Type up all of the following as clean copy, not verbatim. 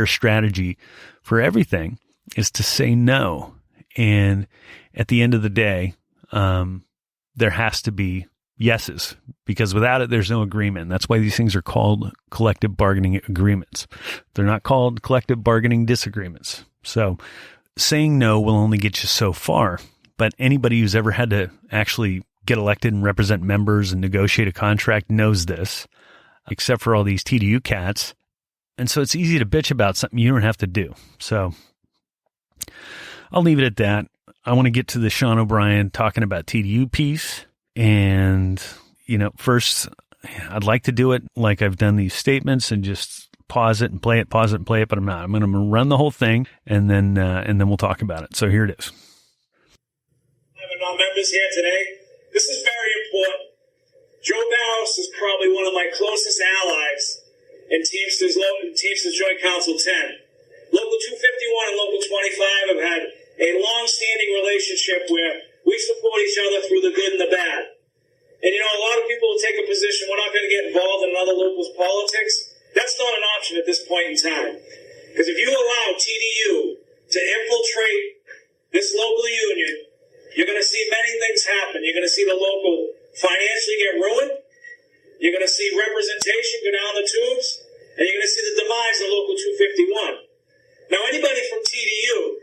Your strategy for everything is to say no. And at the end of the day, there has to be yeses, because without it, there's no agreement. That's why these things are called collective bargaining agreements. They're not called collective bargaining disagreements. So saying no will only get you so far. But anybody who's ever had to actually get elected and represent members and negotiate a contract knows this, except for all these TDU cats. And so it's easy to bitch about something you don't have to do. So I'll leave it at that. I want to get to the Sean O'Brien talking about TDU piece. And, first, I'd like to do it like I've done these statements and just pause it and play it, but I'm not. I'm going to run the whole thing, and then we'll talk about it. So here it is. Having our members here today, this is very important. Joe Barros is probably one of my closest allies in Teamsters Joint Council 10. Local 251 and Local 25 have had a long-standing relationship where we support each other through the good and the bad. And, a lot of people will take a position, we're not going to get involved in another local's politics. That's not an option at this point in time. Because if you allow TDU to infiltrate this local union, you're going to see many things happen. You're going to see the local financially get ruined. You're going to see representation go down the tubes. And you're going to see the demise of Local 251. Now, anybody from TDU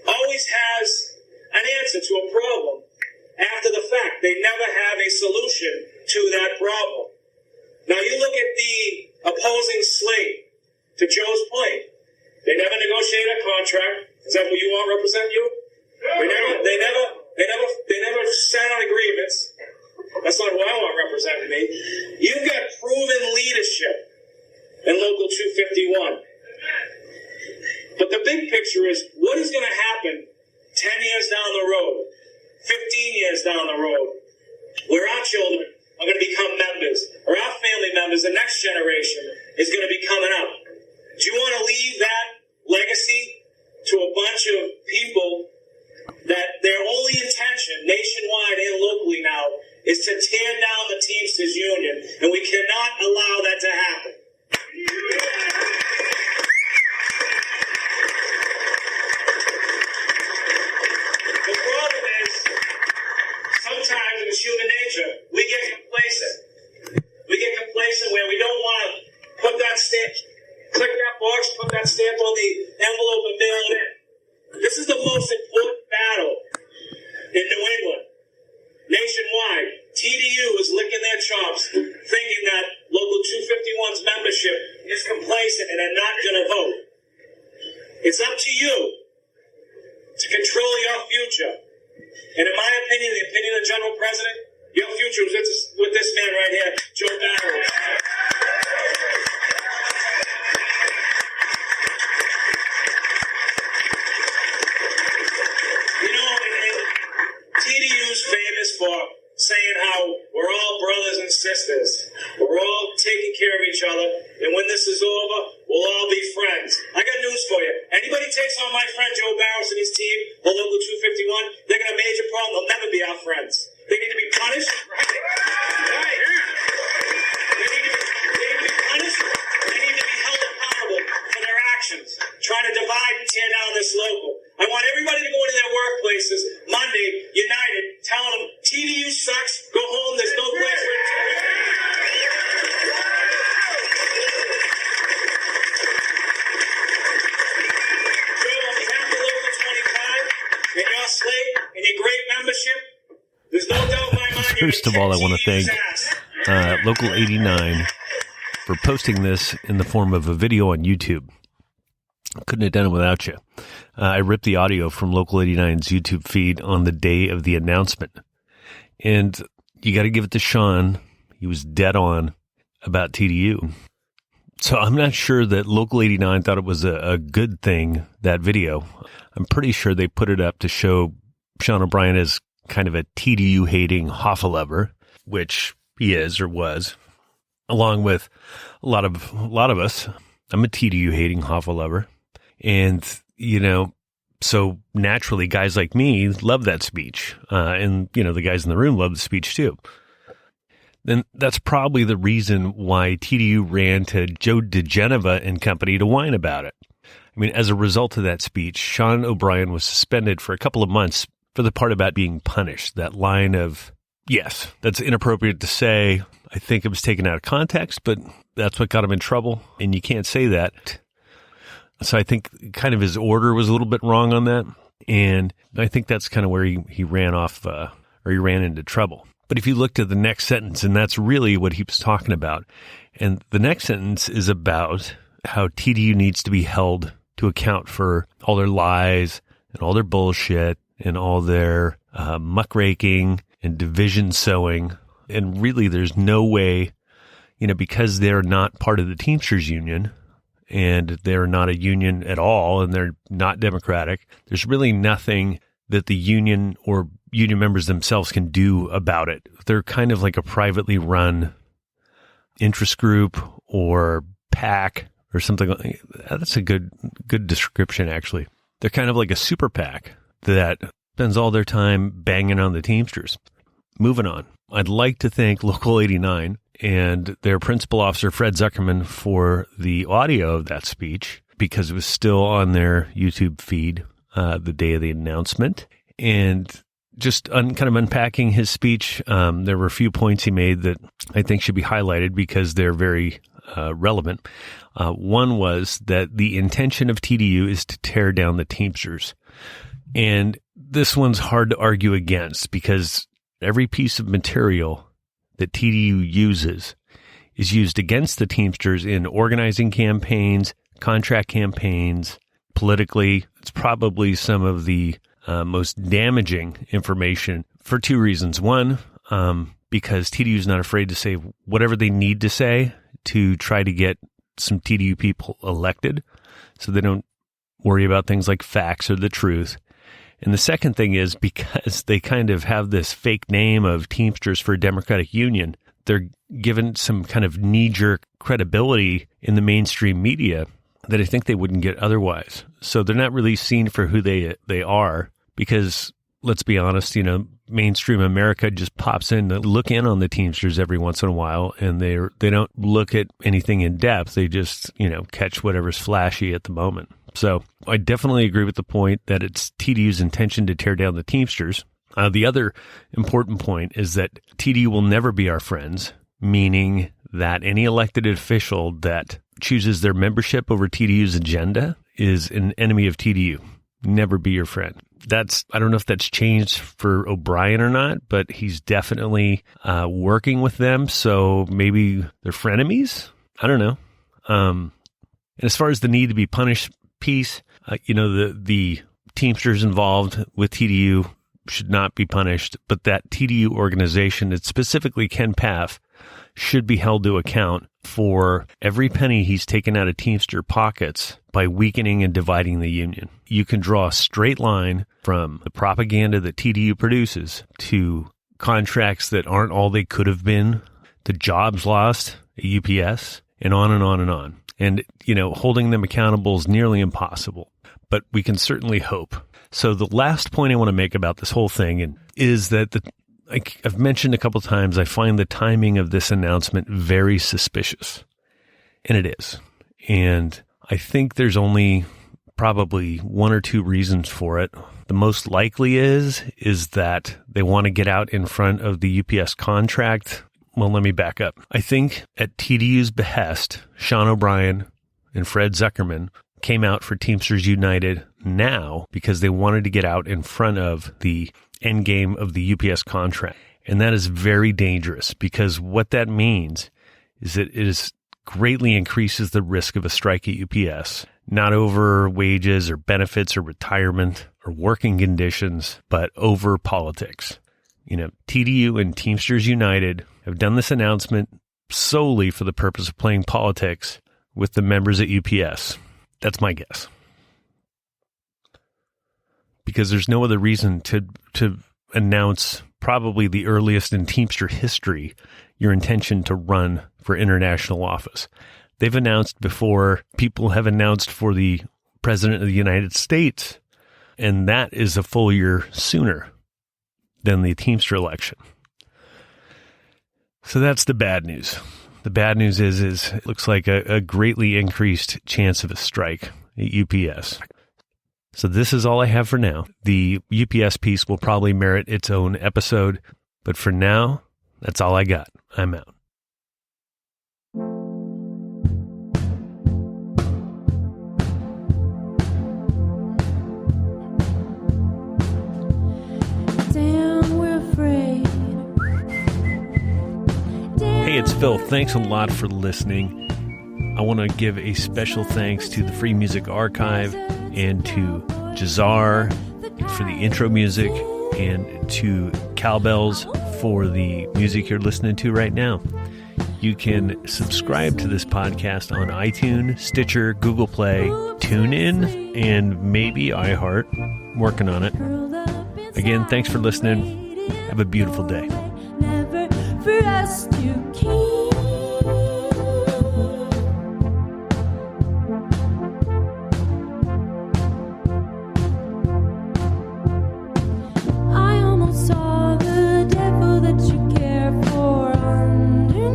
always has an answer to a problem after the fact. They never have a solution to that problem. Now, you look at the opposing slate, to Joe's point. They never negotiated a contract. Is that who you want to represent you? They never sat on agreements. That's not who I want representing me. You've got proven leadership in Local 251. But the big picture is, what is going to happen 10 years down the road, 15 years down the road, where our children are going to become members, or our family members, the next generation is going to be coming up. Do you want to leave that legacy to a bunch of people that their only intention, nationwide and locally now, is to tear down the Teamsters Union, and we cannot allow that to happen. The problem is, sometimes in human nature, we get complacent. We get complacent where we don't want to put that stamp, click that box, put that stamp on the envelope and mail it in. This is the most important battle in New England. Nationwide, TDU is licking their chops, thinking that Local 251's membership is complacent and they're not going to vote. It's up to you to control your future. And in my opinion, the opinion of the General President, your future is with this man right here, Joe Barros. TDU's famous for saying how we're all brothers and sisters. We're all taking care of each other. And when this is over, we'll all be friends. I got news for you. Anybody takes on my friend Joe Barros and his team, the Local 251, they're going to have a major problem. They'll never be our friends. They need to be punished. Right. They need to be punished. They need to be held accountable for their actions, trying to divide and tear down this local. I want everybody to go into their workplaces Monday, united, telling them TDU sucks, go home, there's no place for it to be. Joe, on behalf of Local 25 and your slate and your great membership, there's no doubt in my mind. First of all, I want to thank Local 89 for posting this in the form of a video on YouTube. Couldn't have done it without you. I ripped the audio from Local 89's YouTube feed on the day of the announcement. And you got to give it to Sean. He was dead on about TDU. So I'm not sure that Local 89 thought it was a good thing, that video. I'm pretty sure they put it up to show Sean O'Brien as kind of a TDU-hating Hoffelever, which he is or was, along with a lot of us. I'm a TDU-hating Hoffelever. And, so naturally guys like me love that speech. And, the guys in the room love the speech too. then that's probably the reason why TDU ran to Joe DeGeneva and company to whine about it. I mean, as a result of that speech, Sean O'Brien was suspended for a couple of months for the part about being punished. That line of, yes, that's inappropriate to say. I think it was taken out of context, but that's what got him in trouble, and you can't say that. So I think kind of his order was a little bit wrong on that, and I think that's kind of where he ran off, or he ran into trouble. But if you looked at the next sentence, and that's really what he was talking about, and the next sentence is about how TDU needs to be held to account for all their lies and all their bullshit and all their muckraking and division sowing. And really, there's no way, because they're not part of the Teamsters Union and they're not a union at all and they're not democratic, there's really nothing that the union or union members themselves can do about it. They're kind of like a privately run interest group or PAC or something. That's a good description, actually. They're kind of like a super PAC that spends all their time banging on the Teamsters. Moving on. I'd like to thank Local 89 and their principal officer, Fred Zuckerman, for the audio of that speech because it was still on their YouTube feed the day of the announcement. And just kind of unpacking his speech, there were a few points he made that I think should be highlighted because they're very relevant. One was that the intention of TDU is to tear down the Teamsters. And this one's hard to argue against because every piece of material that TDU uses is used against the Teamsters in organizing campaigns, contract campaigns, politically. It's probably some of the most damaging information for two reasons. One, because TDU is not afraid to say whatever they need to say to try to get some TDU people elected, so they don't worry about things like facts or the truth. And the second thing is because they kind of have this fake name of Teamsters for a Democratic Union, they're given some kind of knee-jerk credibility in the mainstream media that I think they wouldn't get otherwise. So they're not really seen for who they are because, let's be honest, mainstream America just pops in to look in on the Teamsters every once in a while, and they don't look at anything in depth. They just, catch whatever's flashy at the moment. So I definitely agree with the point that it's TDU's intention to tear down the Teamsters. The other important point is that TDU will never be our friends, meaning that any elected official that chooses their membership over TDU's agenda is an enemy of TDU. Never be your friend. I don't know if that's changed for O'Brien or not, but he's definitely working with them. So maybe they're frenemies. I don't know. And as far as the need to be punished piece, the Teamsters involved with TDU should not be punished, but that TDU organization, it's specifically Ken Paff, should be held to account for every penny he's taken out of Teamster pockets by weakening and dividing the union. You can draw a straight line from the propaganda that TDU produces to contracts that aren't all they could have been, to jobs lost at UPS, and on and on and on. And, holding them accountable is nearly impossible, but we can certainly hope. So the last point I want to make about this whole thing is that like I've mentioned a couple of times, I find the timing of this announcement very suspicious, and it is. And I think there's only probably one or two reasons for it. The most likely is that they want to get out in front of the UPS contract. Well, let me back up. I think at TDU's behest, Sean O'Brien and Fred Zuckerman came out for Teamsters United now because they wanted to get out in front of the end game of the UPS contract. And that is very dangerous because what that means is that it greatly increases the risk of a strike at UPS, not over wages or benefits or retirement or working conditions, but over politics. TDU and Teamsters United have done this announcement solely for the purpose of playing politics with the members at UPS. That's my guess. Because there's no other reason to announce, probably the earliest in Teamster history, your intention to run for international office. They've announced before people have announced for the President of the United States, and that is a full year sooner than the Teamster election. So that's the bad news. The bad news is it looks like a greatly increased chance of a strike at UPS. So this is all I have for now. The UPS piece will probably merit its own episode, but for now, that's all I got. I'm out. Hey, it's Phil. Thanks a lot for listening. I want to give a special thanks to the Free Music Archive and to Jazar for the intro music and to Cowbells for the music you're listening to right now. You can subscribe to this podcast on iTunes, Stitcher, Google Play, TuneIn, and maybe iHeart. I'm working on it. Again, thanks for listening. Have a beautiful day. Never for us to keep. I almost saw the devil that you care for underneath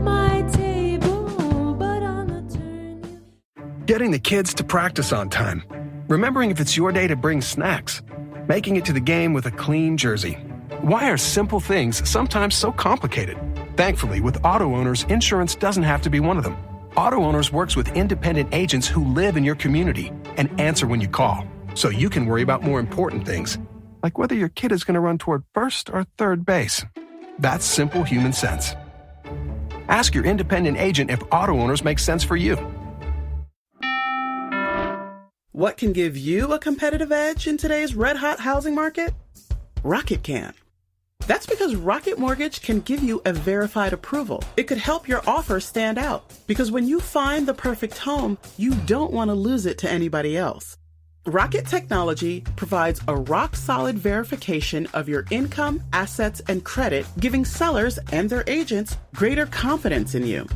my table, but on the turn. Getting the kids to practice on time. Remembering if it's your day to bring snacks. Making it to the game with a clean jersey. Why are simple things sometimes so complicated? Thankfully, with Auto Owners, insurance doesn't have to be one of them. Auto Owners works with independent agents who live in your community and answer when you call, so you can worry about more important things, like whether your kid is going to run toward first or third base. That's simple human sense. Ask your independent agent if Auto Owners makes sense for you. What can give you a competitive edge in today's red-hot housing market? Rocket can. That's because Rocket Mortgage can give you a verified approval. It could help your offer stand out, because when you find the perfect home, you don't want to lose it to anybody else. Rocket Technology provides a rock-solid verification of your income, assets, and credit, giving sellers and their agents greater confidence in you.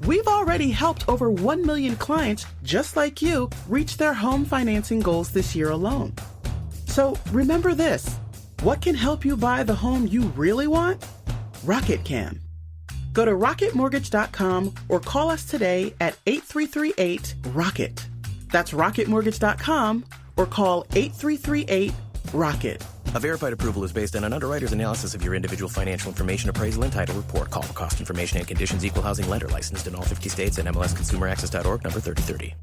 We've already helped over 1 million clients just like you reach their home financing goals this year alone. So remember this, what can help you buy the home you really want? Rocket can. Go to rocketmortgage.com or call us today at 8338-ROCKET. That's rocketmortgage.com or call 8338-ROCKET. A verified approval is based on an underwriter's analysis of your individual financial information, appraisal, and title report. Call for cost information and conditions. Equal housing lender licensed in all 50 states and MLSConsumerAccess.org number 3030.